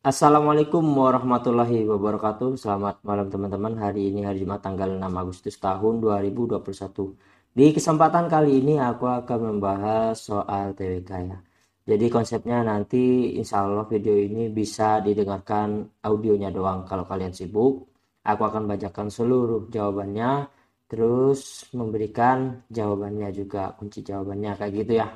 Assalamualaikum warahmatullahi wabarakatuh. Selamat malam teman-teman. Hari ini hari Jumat tanggal 6 Agustus tahun 2021. Di kesempatan kali ini aku akan membahas soal TWK ya. Jadi konsepnya nanti insya Allah video ini bisa didengarkan audionya doang. Kalau kalian sibuk, aku akan bacakan seluruh jawabannya. Terus memberikan jawabannya juga, kunci jawabannya kayak gitu ya.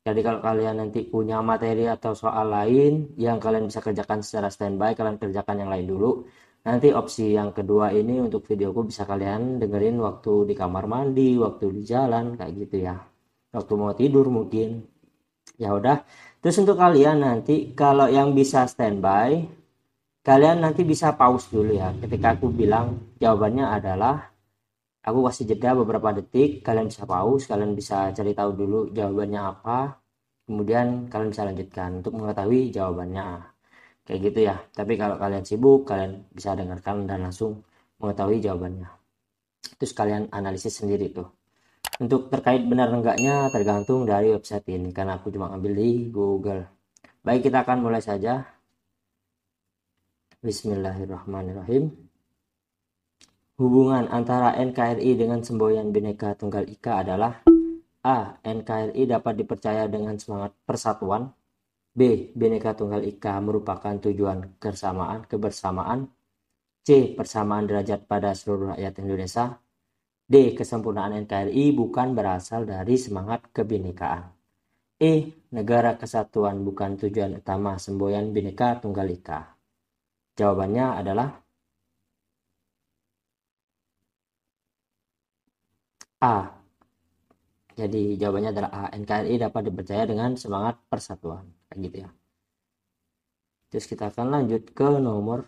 Jadi kalau kalian nanti punya materi atau soal lain yang kalian bisa kerjakan secara standby, kalian kerjakan yang lain dulu. Nanti opsi yang kedua ini untuk videoku bisa kalian dengerin waktu di kamar mandi, waktu di jalan, kayak gitu ya. Waktu mau tidur mungkin. Ya udah. Terus untuk kalian nanti kalau yang bisa standby, kalian nanti bisa pause dulu ya. Ketika aku bilang jawabannya adalah, aku kasih jeda beberapa detik, kalian bisa pause, kalian bisa cari tahu dulu jawabannya apa. Kemudian kalian bisa lanjutkan untuk mengetahui jawabannya. Kayak gitu ya. Tapi kalau kalian sibuk, kalian bisa dengarkan dan langsung mengetahui jawabannya. Terus kalian analisis sendiri tuh. Untuk terkait benar enggaknya tergantung dari website ini. Karena aku cuma ambil di Google. Baik, kita akan mulai saja. Bismillahirrahmanirrahim. Hubungan antara NKRI dengan semboyan Bhinneka Tunggal Ika adalah: A. NKRI dapat dipercaya dengan semangat persatuan. B. Bhinneka Tunggal Ika merupakan tujuan kebersamaan. C. Persamaan derajat pada seluruh rakyat Indonesia. D. Kesempurnaan NKRI bukan berasal dari semangat kebinekaan. E. Negara kesatuan bukan tujuan utama semboyan Bhinneka Tunggal Ika. Jawabannya adalah A. Jadi jawabannya adalah A. NKRI dapat dipercaya dengan semangat persatuan. Kayak gitu ya. Terus kita akan lanjut ke nomor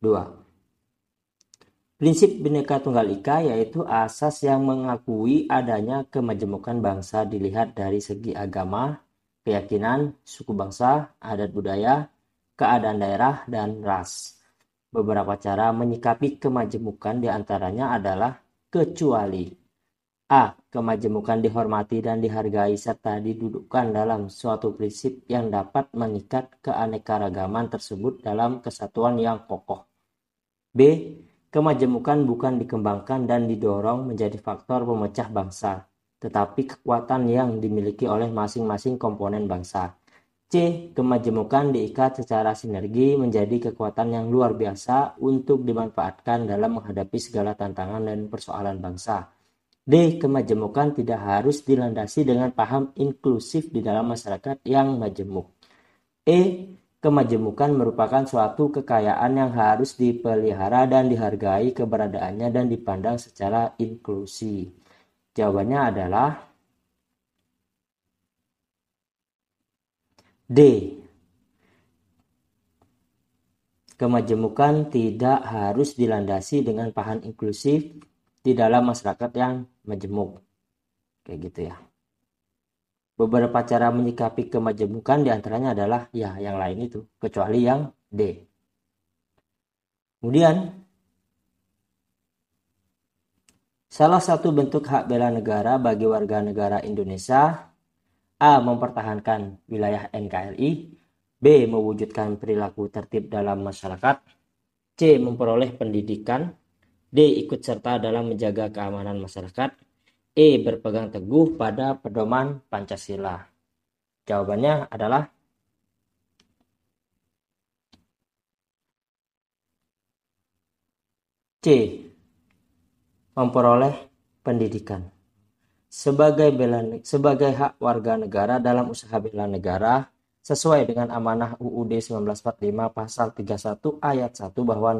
2. Prinsip Bhinneka Tunggal Ika yaitu asas yang mengakui adanya kemajemukan bangsa dilihat dari segi agama, keyakinan, suku bangsa, adat budaya, keadaan daerah, dan ras. Beberapa cara menyikapi kemajemukan diantaranya adalah: kecuali A. Kemajemukan dihormati dan dihargai serta didudukkan dalam suatu prinsip yang dapat mengikat keanekaragaman tersebut dalam kesatuan yang kokoh. B. Kemajemukan bukan dikembangkan dan didorong menjadi faktor pemecah bangsa, tetapi kekuatan yang dimiliki oleh masing-masing komponen bangsa. C. Kemajemukan diikat secara sinergi menjadi kekuatan yang luar biasa untuk dimanfaatkan dalam menghadapi segala tantangan dan persoalan bangsa. D. Kemajemukan tidak harus dilandasi dengan paham inklusif di dalam masyarakat yang majemuk. E. Kemajemukan merupakan suatu kekayaan yang harus dipelihara dan dihargai keberadaannya dan dipandang secara inklusi. Jawabannya adalah D. Kemajemukan tidak harus dilandasi dengan paham inklusif di dalam masyarakat yang majemuk. Kayak gitu ya. Beberapa cara menyikapi kemajemukan diantaranya adalah ya yang lain itu, kecuali yang D. Kemudian, salah satu bentuk hak bela negara bagi warga negara Indonesia: A. Mempertahankan wilayah NKRI. B. Mewujudkan perilaku tertib dalam masyarakat. C. Memperoleh pendidikan. D. Ikut serta dalam menjaga keamanan masyarakat. E. Berpegang teguh pada pedoman Pancasila. Jawabannya adalah C. Memperoleh pendidikan. Sebagai hak warga negara dalam usaha bela negara sesuai dengan amanah UUD 1945 pasal 31 ayat 1 bahwa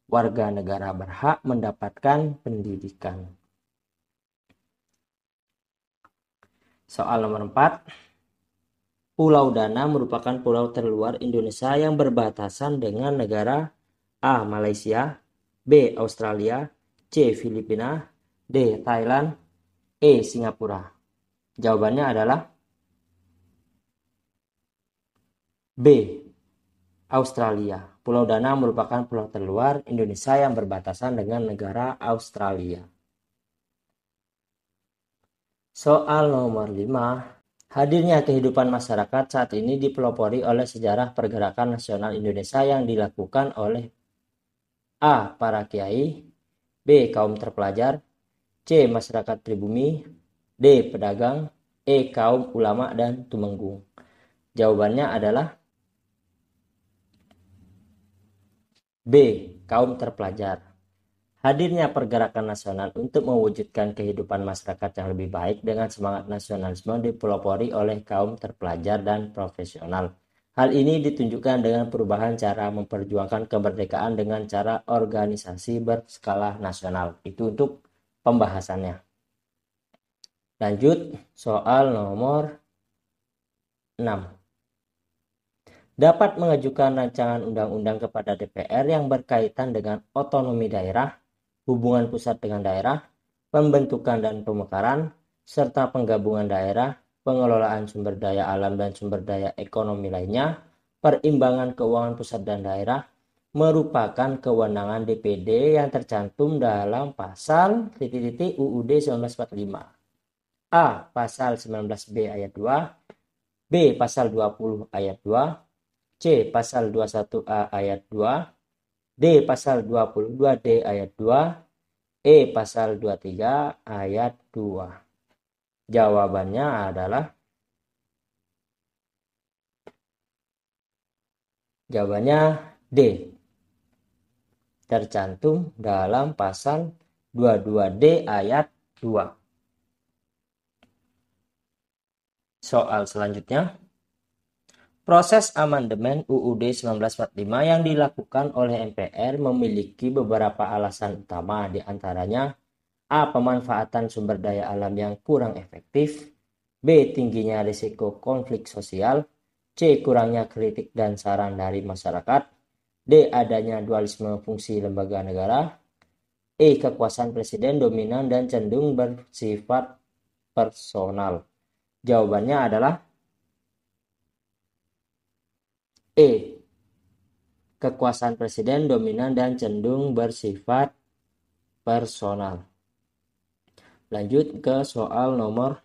warga negara berhak mendapatkan pendidikan. Soal nomor 4. Pulau Dana merupakan pulau terluar Indonesia yang berbatasan dengan negara: A. Malaysia, B. Australia, C. Filipina, D. Thailand, E. Singapura. Jawabannya adalah B. Australia. Pulau Dana merupakan pulau terluar Indonesia yang berbatasan dengan negara Australia. Soal nomor 5. Hadirnya kehidupan masyarakat saat ini dipelopori oleh sejarah pergerakan nasional Indonesia yang dilakukan oleh A. Para kiai, B. Kaum terpelajar, C. Masyarakat pribumi, D. Pedagang, E. Kaum ulama dan tumenggung. Jawabannya adalah B. Kaum terpelajar. Hadirnya pergerakan nasional untuk mewujudkan kehidupan masyarakat yang lebih baik dengan semangat nasionalisme dipelopori oleh kaum terpelajar dan profesional. Hal ini ditunjukkan dengan perubahan cara memperjuangkan kemerdekaan dengan cara organisasi berskala nasional. Itu untuk pembahasannya. Lanjut, soal nomor 6. Dapat mengajukan rancangan undang-undang kepada DPR yang berkaitan dengan otonomi daerah, hubungan pusat dengan daerah, pembentukan dan pemekaran, serta penggabungan daerah, pengelolaan sumber daya alam dan sumber daya ekonomi lainnya, perimbangan keuangan pusat dan daerah, merupakan kewenangan DPD yang tercantum dalam pasal UUD 1945. A. Pasal 19B ayat 2, B. Pasal 20 ayat 2, C. Pasal 21A ayat 2, D. Pasal 22D ayat 2, E. Pasal 23 ayat 2. Jawabannya adalah D. Tercantum dalam pasal 22D ayat 2. Soal selanjutnya. Proses amandemen UUD 1945 yang dilakukan oleh MPR memiliki beberapa alasan utama, di antaranya A. Pemanfaatan sumber daya alam yang kurang efektif, B. Tingginya risiko konflik sosial, C. Kurangnya kritik dan saran dari masyarakat, D. Adanya dualisme fungsi lembaga negara, E. Kekuasaan presiden dominan dan cenderung bersifat personal. Jawabannya adalah E. Kekuasaan presiden dominan dan cenderung bersifat personal. Lanjut ke soal nomor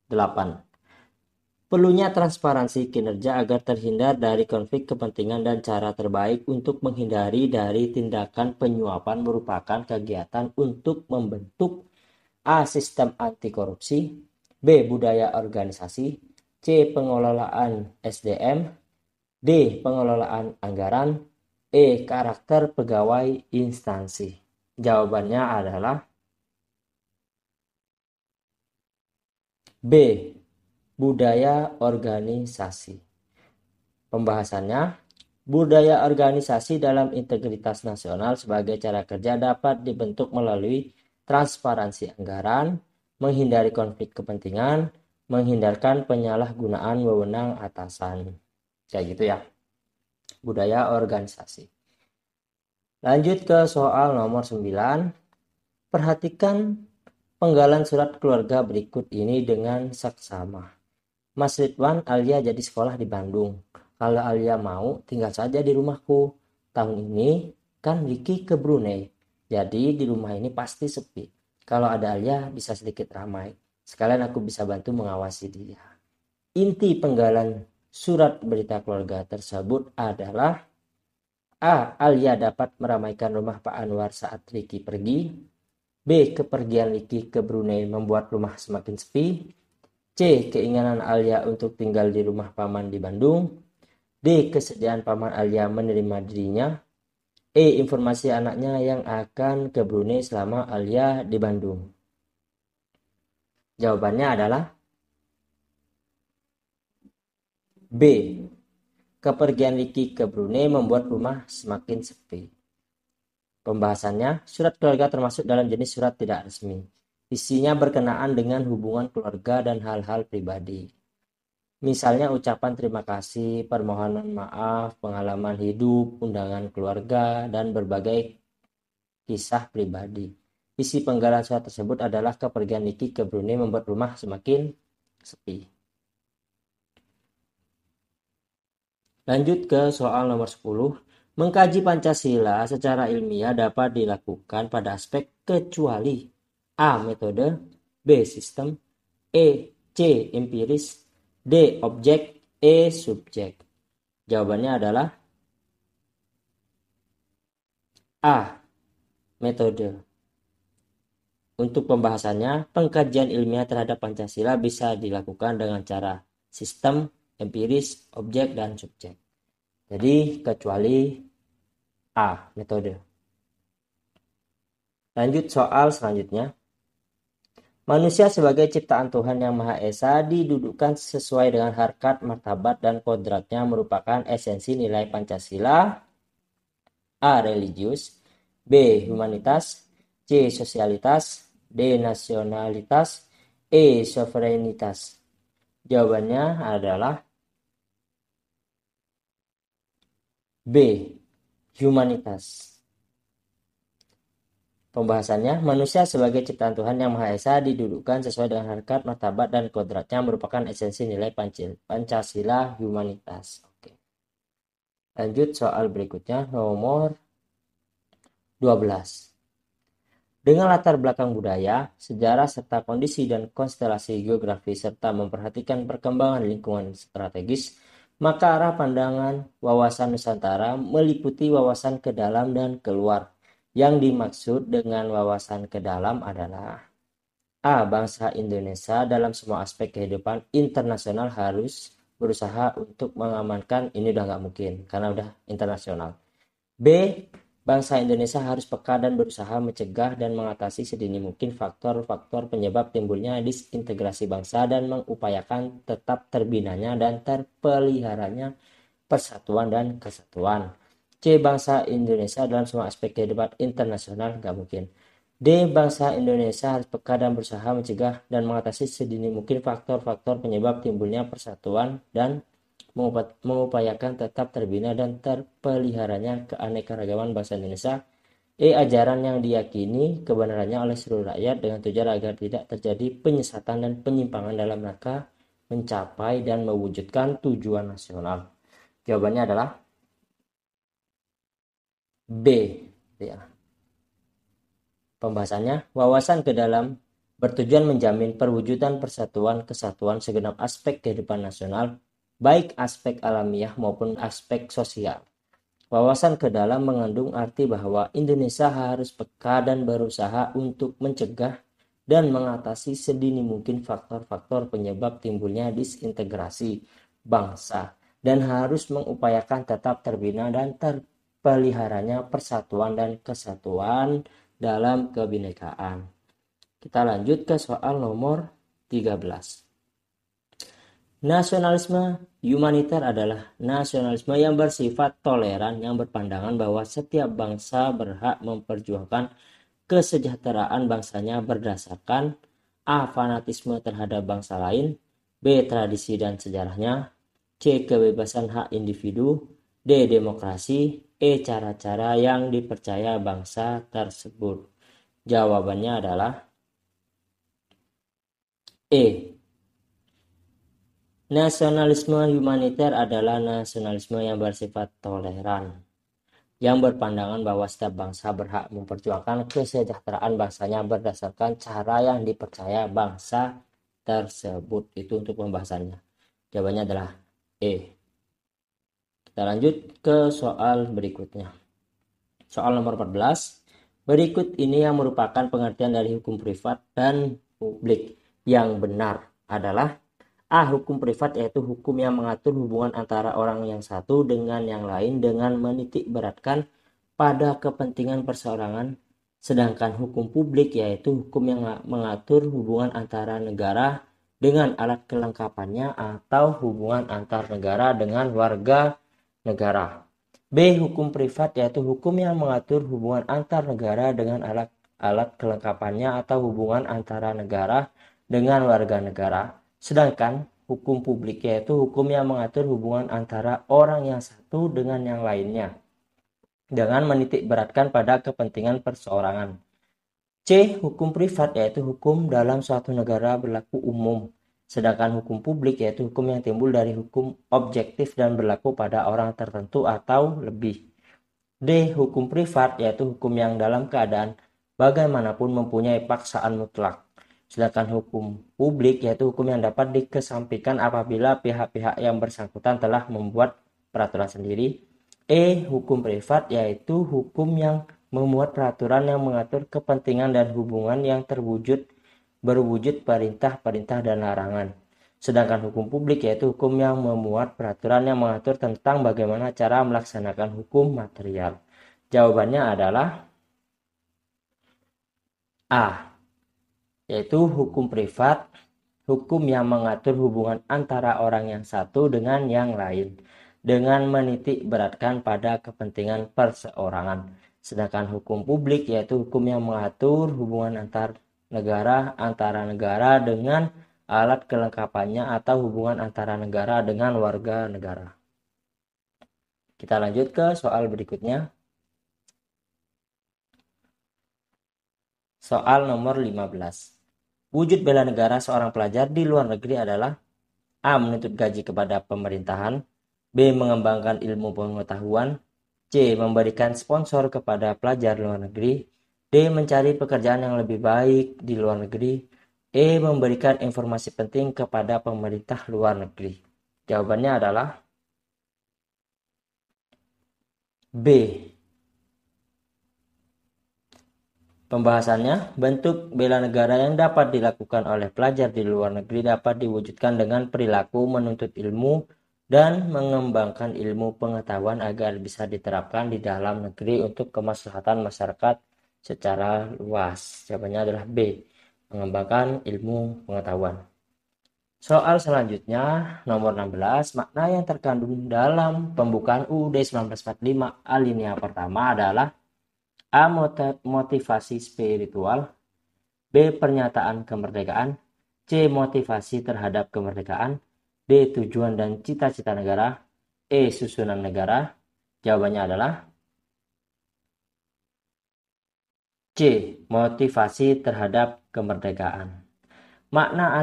8. Perlunya transparansi kinerja agar terhindar dari konflik kepentingan dan cara terbaik untuk menghindari dari tindakan penyuapan merupakan kegiatan untuk membentuk A. Sistem anti korupsi, B. Budaya organisasi, C. Pengelolaan SDM, D. Pengelolaan anggaran, E. Karakter pegawai instansi. Jawabannya adalah B. Budaya organisasi. Pembahasannya, budaya organisasi dalam integritas nasional sebagai cara kerja dapat dibentuk melalui transparansi anggaran, menghindari konflik kepentingan, menghindarkan penyalahgunaan wewenang atasan. Kayak gitu ya. Budaya organisasi. Lanjut ke soal nomor 9. Perhatikan penggalan surat keluarga berikut ini dengan seksama. Mas Ridwan, Alia jadi sekolah di Bandung. Kalau Alia mau, tinggal saja di rumahku. Tahun ini kan Ricky ke Brunei. Jadi di rumah ini pasti sepi. Kalau ada Alia bisa sedikit ramai. Sekalian aku bisa bantu mengawasi dia. Inti penggalan surat berita keluarga tersebut adalah A. Alia dapat meramaikan rumah Pak Anwar saat Ricky pergi. B. Kepergian Ricky ke Brunei membuat rumah semakin sepi. C. Keinginan Alia untuk tinggal di rumah paman di Bandung. D. Kesediaan paman Alia menerima dirinya. E. Informasi anaknya yang akan ke Brunei selama Alia di Bandung. Jawabannya adalah B. Kepergian Ricky ke Brunei membuat rumah semakin sepi. Pembahasannya, surat keluarga termasuk dalam jenis surat tidak resmi. Isinya berkenaan dengan hubungan keluarga dan hal-hal pribadi. Misalnya ucapan terima kasih, permohonan maaf, pengalaman hidup, undangan keluarga, dan berbagai kisah pribadi. Isi penggalan surat tersebut adalah kepergian Niki ke Brunei membuat rumah semakin sepi. Lanjut ke soal nomor 10. Mengkaji Pancasila secara ilmiah dapat dilakukan pada aspek kecuali A. Metode, B. Sistem, C. Empiris, D. Objek. E. Subjek. Jawabannya adalah A. Metode. Untuk pembahasannya, pengkajian ilmiah terhadap Pancasila bisa dilakukan dengan cara sistem, empiris, objek, dan subjek. Jadi, kecuali A. Metode. Lanjut soal selanjutnya. Manusia sebagai ciptaan Tuhan Yang Maha Esa didudukkan sesuai dengan harkat, martabat, dan kodratnya merupakan esensi nilai Pancasila. A. Religius. B. Humanitas. C. Sosialitas. D. Nasionalitas. E. Sovereinitas. Jawabannya adalah B. Humanitas. Pembahasannya, manusia sebagai ciptaan Tuhan Yang Maha Esa didudukkan sesuai dengan harkat, martabat, dan kodratnya merupakan esensi nilai Pancasila humanitas. Oke. Lanjut soal berikutnya, nomor 12. Dengan latar belakang budaya, sejarah, serta kondisi dan konstelasi geografi, serta memperhatikan perkembangan lingkungan strategis, maka arah pandangan wawasan Nusantara meliputi wawasan ke dalam dan keluar. Yang dimaksud dengan wawasan ke dalam adalah A. Bangsa Indonesia dalam semua aspek kehidupan internasional harus berusaha untuk mengamankan, ini udah nggak mungkin karena udah internasional. B. Bangsa Indonesia harus peka dan berusaha mencegah dan mengatasi sedini mungkin faktor-faktor penyebab timbulnya disintegrasi bangsa dan mengupayakan tetap terbinanya dan terpeliharanya persatuan dan kesatuan. C. Bangsa Indonesia dalam semua aspek kehidupan internasional, nggak mungkin. D. Bangsa Indonesia harus peka dan berusaha mencegah dan mengatasi sedini mungkin faktor-faktor penyebab timbulnya persatuan dan mengupayakan tetap terbina dan terpeliharanya keanekaragaman bangsa Indonesia. E. Ajaran yang diyakini kebenarannya oleh seluruh rakyat dengan tujuan agar tidak terjadi penyesatan dan penyimpangan dalam rangka mencapai dan mewujudkan tujuan nasional. Jawabannya adalah B. Ya. Pembahasannya, wawasan ke dalam bertujuan menjamin perwujudan persatuan kesatuan segenap aspek kehidupan nasional, baik aspek alamiah maupun aspek sosial. Wawasan ke dalam mengandung arti bahwa Indonesia harus peka dan berusaha untuk mencegah dan mengatasi sedini mungkin faktor-faktor penyebab timbulnya disintegrasi bangsa dan harus mengupayakan tetap terbina dan terpeliharanya persatuan dan kesatuan dalam kebinekaan. Kita lanjut ke soal nomor 13. Nasionalisme humaniter adalah nasionalisme yang bersifat toleran yang berpandangan bahwa setiap bangsa berhak memperjuangkan kesejahteraan bangsanya berdasarkan A. Fanatisme terhadap bangsa lain, B. Tradisi dan sejarahnya, C. Kebebasan hak individu, D. Demokrasi, E. Cara-cara yang dipercaya bangsa tersebut. Jawabannya adalah E. Nasionalisme humaniter adalah nasionalisme yang bersifat toleran, yang berpandangan bahwa setiap bangsa berhak memperjuangkan kesejahteraan bangsanya berdasarkan cara yang dipercaya bangsa tersebut. Itu untuk pembahasannya. Jawabannya adalah E. Kita lanjut ke soal berikutnya. Soal nomor 14. Berikut ini yang merupakan pengertian dari hukum privat dan publik. Yang benar adalah A. Hukum privat yaitu hukum yang mengatur hubungan antara orang yang satu dengan yang lain dengan menitik beratkan pada kepentingan perseorangan. Sedangkan hukum publik yaitu hukum yang mengatur hubungan antara negara dengan alat kelengkapannya atau hubungan antar negara dengan warga negara. B. Hukum privat yaitu hukum yang mengatur hubungan antar negara dengan alat kelengkapannya atau hubungan antara negara dengan warga negara. Sedangkan hukum publik yaitu hukum yang mengatur hubungan antara orang yang satu dengan yang lainnya dengan menitik beratkan pada kepentingan perseorangan. C. Hukum privat yaitu hukum dalam suatu negara berlaku umum. Sedangkan hukum publik yaitu hukum yang timbul dari hukum objektif dan berlaku pada orang tertentu atau lebih. D. Hukum privat yaitu hukum yang dalam keadaan bagaimanapun mempunyai paksaan mutlak. Sedangkan hukum publik yaitu hukum yang dapat dikesampingkan apabila pihak-pihak yang bersangkutan telah membuat peraturan sendiri. Hukum privat yaitu hukum yang memuat peraturan yang mengatur kepentingan dan hubungan yang berwujud perintah-perintah dan larangan. Sedangkan hukum publik yaitu hukum yang memuat peraturan yang mengatur tentang bagaimana cara melaksanakan hukum material. Jawabannya adalah A, yaitu hukum privat, hukum yang mengatur hubungan antara orang yang satu dengan yang lain, dengan menitik beratkan pada kepentingan perseorangan. Sedangkan hukum publik yaitu hukum yang mengatur hubungan antara negara dengan alat kelengkapannya atau hubungan antara negara dengan warga negara. Kita lanjut ke soal berikutnya. Soal nomor 15. Wujud bela negara seorang pelajar di luar negeri adalah A. Menuntut gaji kepada pemerintahan, B. Mengembangkan ilmu pengetahuan, C. Memberikan sponsor kepada pelajar luar negeri, D. Mencari pekerjaan yang lebih baik di luar negeri, E. Memberikan informasi penting kepada pemerintah luar negeri. Jawabannya adalah B. Pembahasannya, bentuk bela negara yang dapat dilakukan oleh pelajar di luar negeri dapat diwujudkan dengan perilaku menuntut ilmu dan mengembangkan ilmu pengetahuan agar bisa diterapkan di dalam negeri untuk kemaslahatan masyarakat secara luas. Jawabannya adalah B, mengembangkan ilmu pengetahuan. Soal selanjutnya, nomor 16, makna yang terkandung dalam pembukaan UUD 1945 alinea pertama adalah A. Motivasi spiritual, B. Pernyataan kemerdekaan, C. Motivasi terhadap kemerdekaan, D. Tujuan dan cita-cita negara, E. Susunan negara. Jawabannya adalah C. Motivasi terhadap kemerdekaan. Makna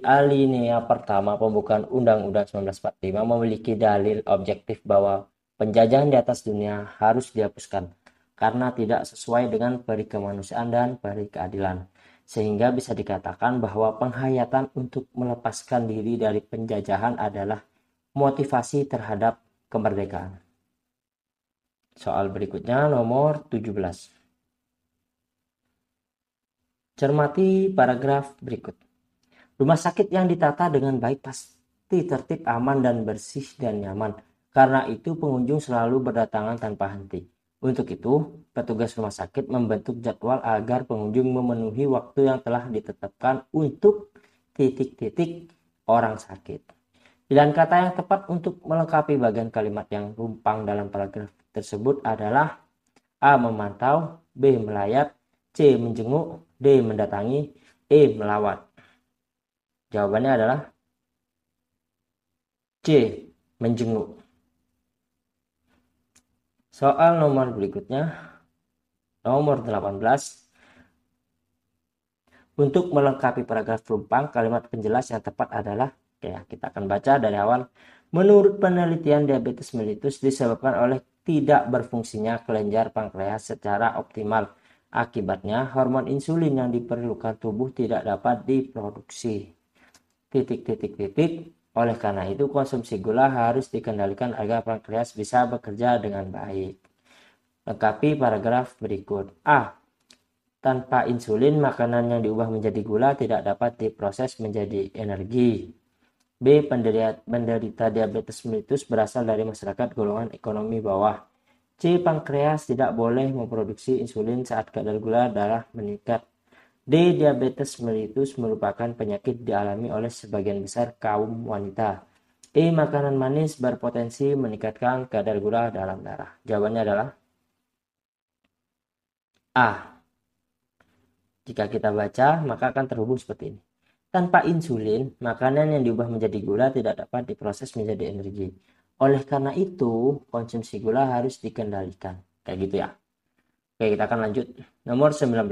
alinea pertama pembukaan Undang-Undang 1945 memiliki dalil objektif bahwa penjajahan di atas dunia harus dihapuskan karena tidak sesuai dengan peri kemanusiaan dan peri keadilan, sehingga bisa dikatakan bahwa penghayatan untuk melepaskan diri dari penjajahan adalah motivasi terhadap kemerdekaan. Soal berikutnya nomor 17. Cermati paragraf berikut. Rumah sakit yang ditata dengan baik pasti tertib, aman, dan bersih dan nyaman. Karena itu pengunjung selalu berdatangan tanpa henti. Untuk itu, petugas rumah sakit membentuk jadwal agar pengunjung memenuhi waktu yang telah ditetapkan untuk titik-titik orang sakit. Pilihan kata yang tepat untuk melengkapi bagian kalimat yang rumpang dalam paragraf tersebut adalah A. Memantau, B. Melayat, C. Menjenguk, D. Mendatangi, E. Melawat. Jawabannya adalah C. Menjenguk. Soal nomor berikutnya, nomor 18. Untuk melengkapi paragraf rumpang, kalimat penjelas yang tepat adalah, kita akan baca dari awal. Menurut penelitian, diabetes mellitus disebabkan oleh tidak berfungsinya kelenjar pankreas secara optimal. Akibatnya, hormon insulin yang diperlukan tubuh tidak dapat diproduksi. Oleh karena itu, konsumsi gula harus dikendalikan agar pankreas bisa bekerja dengan baik. Lengkapi paragraf berikut. A. Tanpa insulin, makanan yang diubah menjadi gula tidak dapat diproses menjadi energi. B. Penderita diabetes mellitus berasal dari masyarakat golongan ekonomi bawah. C. Pankreas tidak boleh memproduksi insulin saat kadar gula darah meningkat. D. Diabetes mellitus merupakan penyakit dialami oleh sebagian besar kaum wanita. E. Makanan manis berpotensi meningkatkan kadar gula dalam darah. Jawabannya adalah A. Jika kita baca, maka akan terhubung seperti ini. Tanpa insulin, makanan yang diubah menjadi gula tidak dapat diproses menjadi energi. Oleh karena itu, konsumsi gula harus dikendalikan. Kayak gitu ya. Oke, kita akan lanjut. Nomor 19.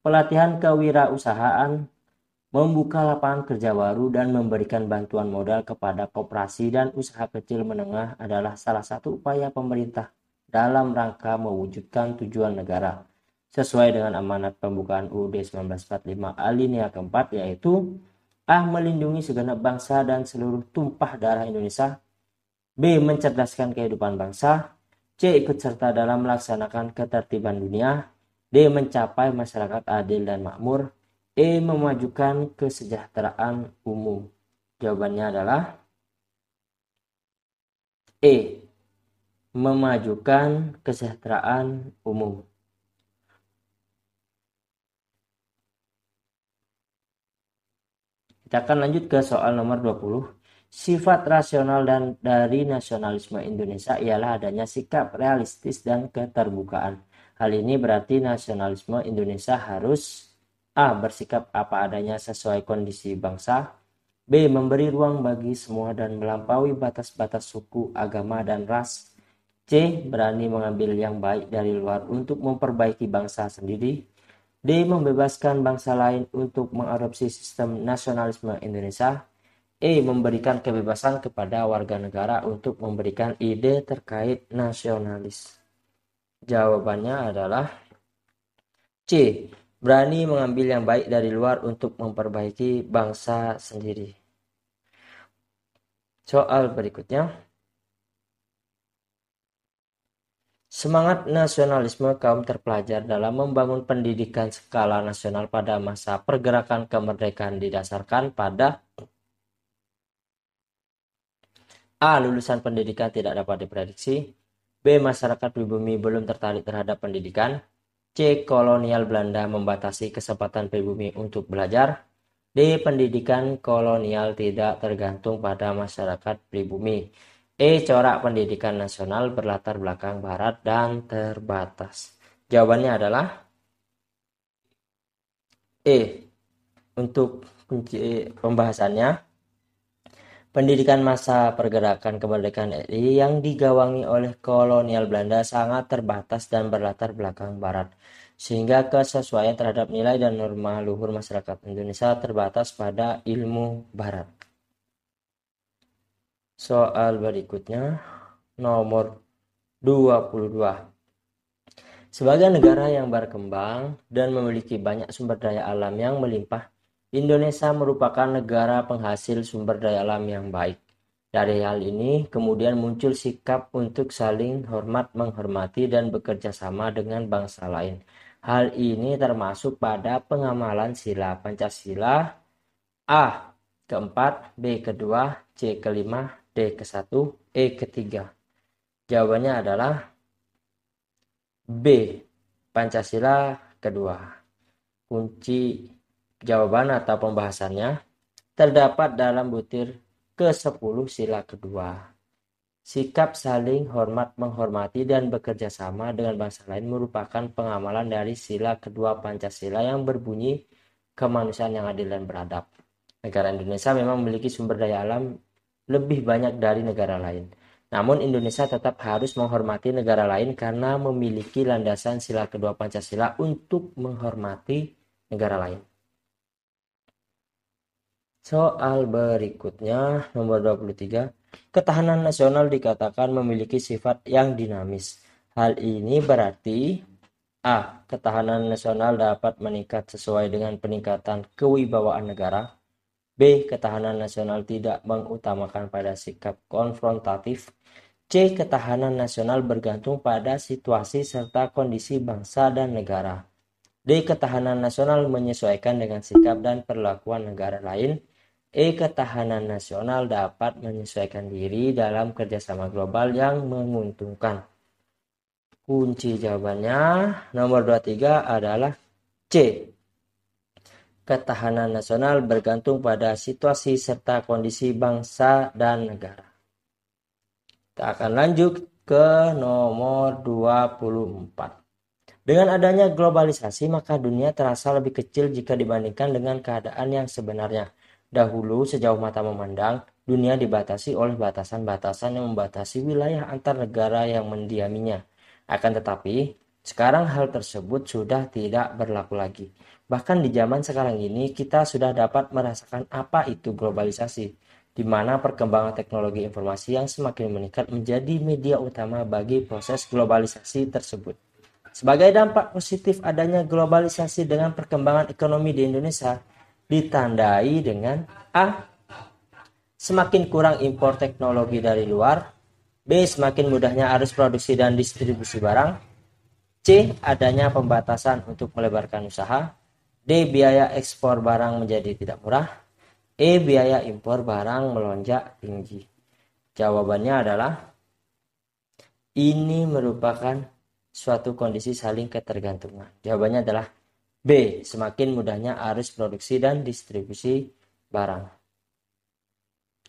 Pelatihan kewirausahaan, membuka lapangan kerja baru dan memberikan bantuan modal kepada koperasi dan usaha kecil menengah adalah salah satu upaya pemerintah dalam rangka mewujudkan tujuan negara. sesuai dengan amanat pembukaan UUD 1945 alinea keempat, yaitu A. Melindungi segenap bangsa dan seluruh tumpah darah Indonesia. B. Mencerdaskan kehidupan bangsa. C. Ikut serta dalam melaksanakan ketertiban dunia. D. Mencapai masyarakat adil dan makmur. E. Memajukan kesejahteraan umum. Jawabannya adalah E. Memajukan kesejahteraan umum. Kita akan lanjut ke soal nomor 20. Sifat rasional dan dari nasionalisme Indonesia ialah adanya sikap realistis dan keterbukaan. Hal ini berarti nasionalisme Indonesia harus A. Bersikap apa adanya sesuai kondisi bangsa. B. Memberi ruang bagi semua dan melampaui batas-batas suku, agama, dan ras. C. Berani mengambil yang baik dari luar untuk memperbaiki bangsa sendiri. D. Membebaskan bangsa lain untuk mengadopsi sistem nasionalisme Indonesia. E. Memberikan kebebasan kepada warga negara untuk memberikan ide terkait nasionalis. Jawabannya adalah C. Berani mengambil yang baik dari luar untuk memperbaiki bangsa sendiri. Soal berikutnya. Semangat nasionalisme kaum terpelajar dalam membangun pendidikan skala nasional pada masa pergerakan kemerdekaan didasarkan pada A. Lulusan pendidikan tidak dapat diprediksi. B. Masyarakat pribumi belum tertarik terhadap pendidikan. C. Kolonial Belanda membatasi kesempatan pribumi untuk belajar. D. Pendidikan kolonial tidak tergantung pada masyarakat pribumi. E. Corak pendidikan nasional berlatar belakang barat dan terbatas. Jawabannya adalah E. Untuk kunci pembahasannya, pendidikan masa pergerakan kemerdekaan RI yang digawangi oleh kolonial Belanda sangat terbatas dan berlatar belakang barat, sehingga kesesuaian terhadap nilai dan norma luhur masyarakat Indonesia terbatas pada ilmu barat. Soal berikutnya nomor 22. Sebagai negara yang berkembang dan memiliki banyak sumber daya alam yang melimpah, Indonesia merupakan negara penghasil sumber daya alam yang baik. Dari hal ini kemudian muncul sikap untuk saling hormat, menghormati, dan bekerja sama dengan bangsa lain. Hal ini termasuk pada pengamalan sila Pancasila A. keempat, B. kedua, C. kelima, D. ke-1, E. ketiga. Jawabannya adalah B. Pancasila kedua. Kunci jawaban atau pembahasannya terdapat dalam butir ke-10 sila kedua. Sikap saling hormat, menghormati, dan bekerja sama dengan bangsa lain merupakan pengamalan dari sila kedua Pancasila yang berbunyi kemanusiaan yang adil dan beradab. Negara Indonesia memang memiliki sumber daya alam lebih banyak dari negara lain. Namun Indonesia tetap harus menghormati negara lain karena memiliki landasan sila kedua Pancasila untuk menghormati negara lain. Soal berikutnya nomor 23. Ketahanan nasional dikatakan memiliki sifat yang dinamis. Hal ini berarti A. Ketahanan nasional dapat meningkat sesuai dengan peningkatan kewibawaan negara. B. Ketahanan nasional tidak mengutamakan pada sikap konfrontatif. C. Ketahanan nasional bergantung pada situasi serta kondisi bangsa dan negara. D. Ketahanan nasional menyesuaikan dengan sikap dan perlakuan negara lain. E. Ketahanan nasional dapat menyesuaikan diri dalam kerjasama global yang menguntungkan. Kunci jawabannya nomor 23 adalah C. Ketahanan nasional bergantung pada situasi serta kondisi bangsa dan negara. Kita akan lanjut ke nomor 24. Dengan adanya globalisasi, maka dunia terasa lebih kecil jika dibandingkan dengan keadaan yang sebenarnya. Dahulu, sejauh mata memandang, dunia dibatasi oleh batasan-batasan yang membatasi wilayah antar negara yang mendiaminya. Akan tetapi, sekarang hal tersebut sudah tidak berlaku lagi. Bahkan di zaman sekarang ini, kita sudah dapat merasakan apa itu globalisasi, di mana perkembangan teknologi informasi yang semakin meningkat menjadi media utama bagi proses globalisasi tersebut. Sebagai dampak positif adanya globalisasi dengan perkembangan ekonomi di Indonesia ditandai dengan A. Semakin kurang impor teknologi dari luar. B. Semakin mudahnya arus produksi dan distribusi barang. C. Adanya pembatasan untuk melebarkan usaha. D. Biaya ekspor barang menjadi tidak murah. E. Biaya impor barang melonjak tinggi. Jawabannya adalah ini merupakan suatu kondisi saling ketergantungan. Jawabannya adalah B. Semakin mudahnya arus produksi dan distribusi barang.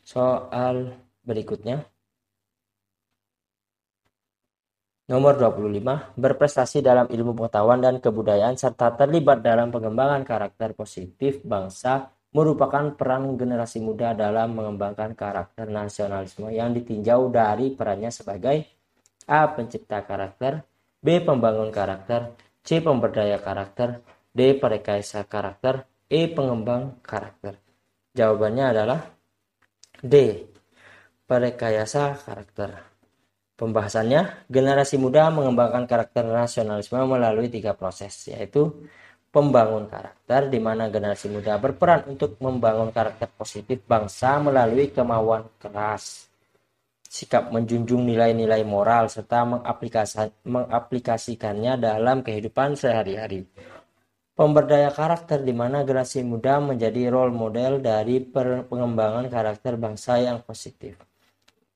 Soal berikutnya. Nomor 25. Berprestasi dalam ilmu pengetahuan dan kebudayaan serta terlibat dalam pengembangan karakter positif bangsa merupakan peran generasi muda dalam mengembangkan karakter nasionalisme yang ditinjau dari perannya sebagai A. Pencipta karakter, B. Pembangun karakter, C. Pemberdaya karakter, D. Perekayasa karakter, E. Pengembang karakter. Jawabannya adalah D. Perekayasa karakter. Pembahasannya, generasi muda mengembangkan karakter nasionalisme melalui 3 proses, yaitu pembangun karakter, di mana generasi muda berperan untuk membangun karakter positif bangsa melalui kemauan keras, sikap menjunjung nilai-nilai moral, serta mengaplikasikannya dalam kehidupan sehari-hari. Pemberdaya karakter, di mana generasi muda menjadi role model dari pengembangan karakter bangsa yang positif.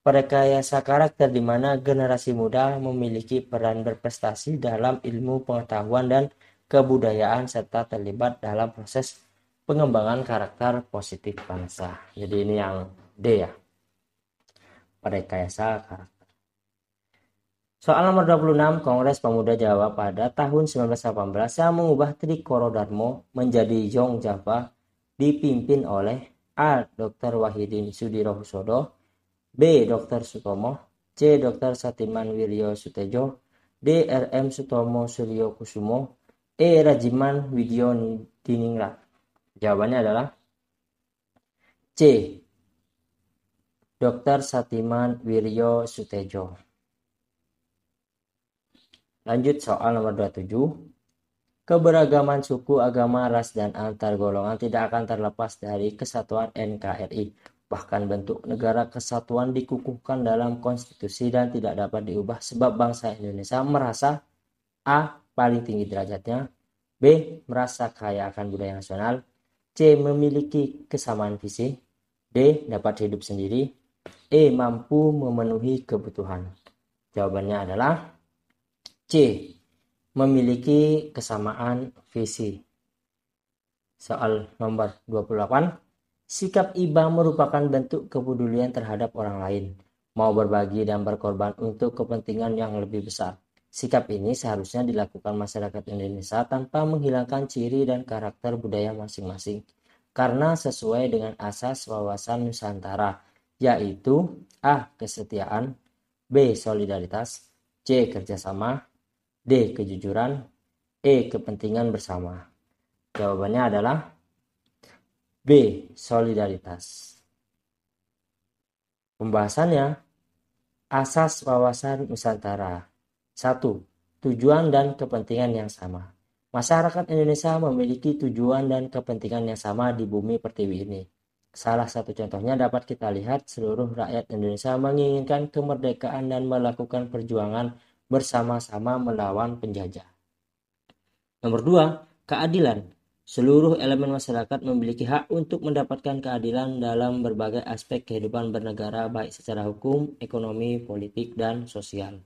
Perekayasa karakter, di mana generasi muda memiliki peran berprestasi dalam ilmu pengetahuan dan kebudayaan serta terlibat dalam proses pengembangan karakter positif bangsa. Jadi ini yang D ya, perekayasa karakter. Soal nomor 26, Kongres Pemuda Jawa pada tahun 1918 yang mengubah Trikoro-Darmo menjadi Yong Java dipimpin oleh A. Dr. Wahidin Sudirohusodo, B. Dr. Sutomo, C. Dr. Satiman Wiryo Sutejo, D. R.M. Sutomo Suryo Kusumo, E. Rajiman Widyo Diningrat. Jawabannya adalah C. Dr. Satiman Wiryo Sutejo. Lanjut soal nomor 27. Keberagaman suku, agama, ras, dan antar golongan tidak akan terlepas dari kesatuan NKRI. Bahkan bentuk negara kesatuan dikukuhkan dalam konstitusi dan tidak dapat diubah sebab bangsa Indonesia merasa A. Paling tinggi derajatnya, B. Merasa kaya akan budaya nasional, C. Memiliki kesamaan visi, D. Dapat hidup sendiri, E. Mampu memenuhi kebutuhan. Jawabannya adalah C. Memiliki kesamaan visi. Soal nomor 28. Sikap iba merupakan bentuk kepedulian terhadap orang lain, mau berbagi dan berkorban untuk kepentingan yang lebih besar. Sikap ini seharusnya dilakukan masyarakat Indonesia tanpa menghilangkan ciri dan karakter budaya masing-masing, karena sesuai dengan asas wawasan Nusantara, yaitu A. Kesetiaan, B. Solidaritas, C. Kerjasama, D. Kejujuran, E. Kepentingan bersama. Jawabannya adalah B. Solidaritas. Pembahasannya, asas wawasan Nusantara. 1. Tujuan dan kepentingan yang sama. Masyarakat Indonesia memiliki tujuan dan kepentingan yang sama di bumi pertiwi ini. Salah satu contohnya dapat kita lihat seluruh rakyat Indonesia menginginkan kemerdekaan dan melakukan perjuangan bersama-sama melawan penjajah. Nomor 2, keadilan. Seluruh elemen masyarakat memiliki hak untuk mendapatkan keadilan dalam berbagai aspek kehidupan bernegara baik secara hukum, ekonomi, politik, dan sosial.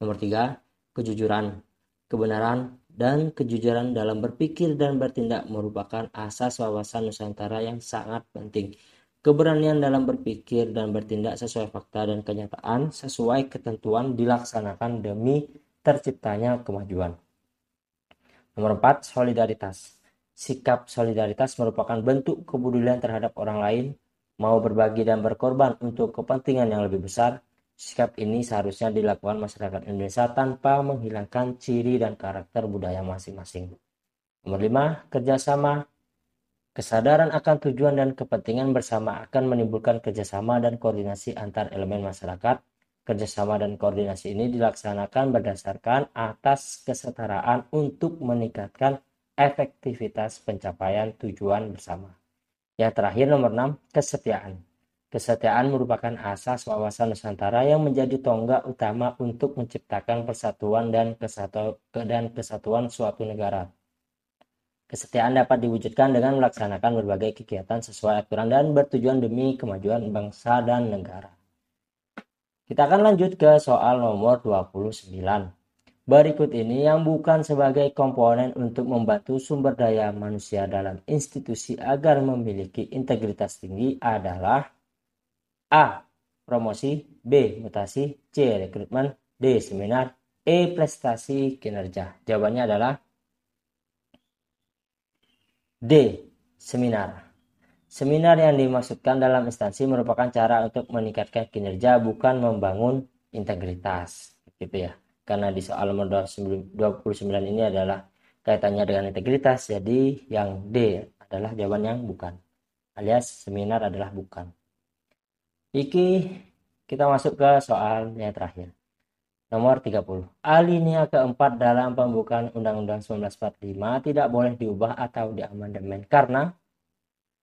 Nomor 3, kejujuran. Kebenaran dan kejujuran dalam berpikir dan bertindak merupakan asas wawasan Nusantara yang sangat penting. Keberanian dalam berpikir dan bertindak sesuai fakta dan kenyataan sesuai ketentuan dilaksanakan demi terciptanya kemajuan. Nomor 4, solidaritas. Sikap solidaritas merupakan bentuk kepedulian terhadap orang lain, mau berbagi dan berkorban untuk kepentingan yang lebih besar. Sikap ini seharusnya dilakukan masyarakat Indonesia tanpa menghilangkan ciri dan karakter budaya masing-masing. Nomor 5, kerjasama. Kesadaran akan tujuan dan kepentingan bersama akan menimbulkan kerjasama dan koordinasi antar elemen masyarakat Kerjasama dan koordinasi ini dilaksanakan berdasarkan atas kesetaraan untuk meningkatkan efektivitas pencapaian tujuan bersama. Yang terakhir nomor 6, kesetiaan. Kesetiaan merupakan asas wawasan Nusantara yang menjadi tonggak utama untuk menciptakan persatuan dan kesatuan suatu negara. Kesetiaan dapat diwujudkan dengan melaksanakan berbagai kegiatan sesuai aturan dan bertujuan demi kemajuan bangsa dan negara. Kita akan lanjut ke soal nomor 29. Berikut ini yang bukan sebagai komponen untuk membantu sumber daya manusia dalam institusi agar memiliki integritas tinggi adalah A. Promosi, B. Mutasi, C. Rekrutmen, D. Seminar, E. Prestasi kinerja. Jawabannya adalah D. Seminar. Seminar yang dimaksudkan dalam instansi merupakan cara untuk meningkatkan kinerja, bukan membangun integritas, gitu ya. Karena di soal nomor 29 ini adalah kaitannya dengan integritas, jadi yang D adalah jawaban yang bukan, alias seminar adalah bukan. Iki kita masuk ke soal yang terakhir. Nomor 30. Alinea keempat dalam pembukaan Undang-Undang 1945 tidak boleh diubah atau diamandemen karena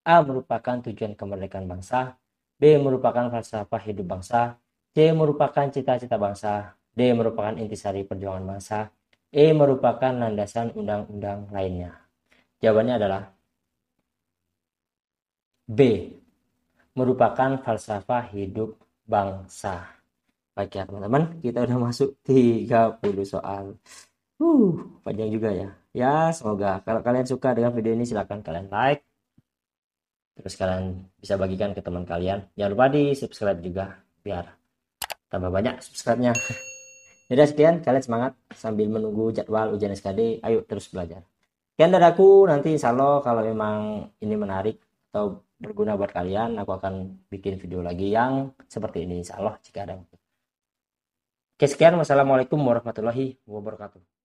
A. Merupakan tujuan kemerdekaan bangsa, B. Merupakan falsafah hidup bangsa, C. Merupakan cita-cita bangsa, D. Merupakan intisari perjuangan bangsa, E. Merupakan landasan undang-undang lainnya. Jawabannya adalah B. Merupakan falsafah hidup bangsa. Baik ya teman-teman, kita udah masuk 30 soal. Panjang juga ya. Ya, semoga kalau kalian suka dengan video ini silahkan kalian like. Terus kalian bisa bagikan ke teman kalian. Jangan lupa di subscribe juga biar tambah banyak subscribe-nya. Jadi sekian, kalian semangat sambil menunggu jadwal ujian SKD. Ayo terus belajar. Sekian dari aku, nanti insya Allah kalau memang ini menarik atau berguna buat kalian, aku akan bikin video lagi yang seperti ini insya Allah jika ada. Oke, sekian. Wassalamualaikum warahmatullahi wabarakatuh.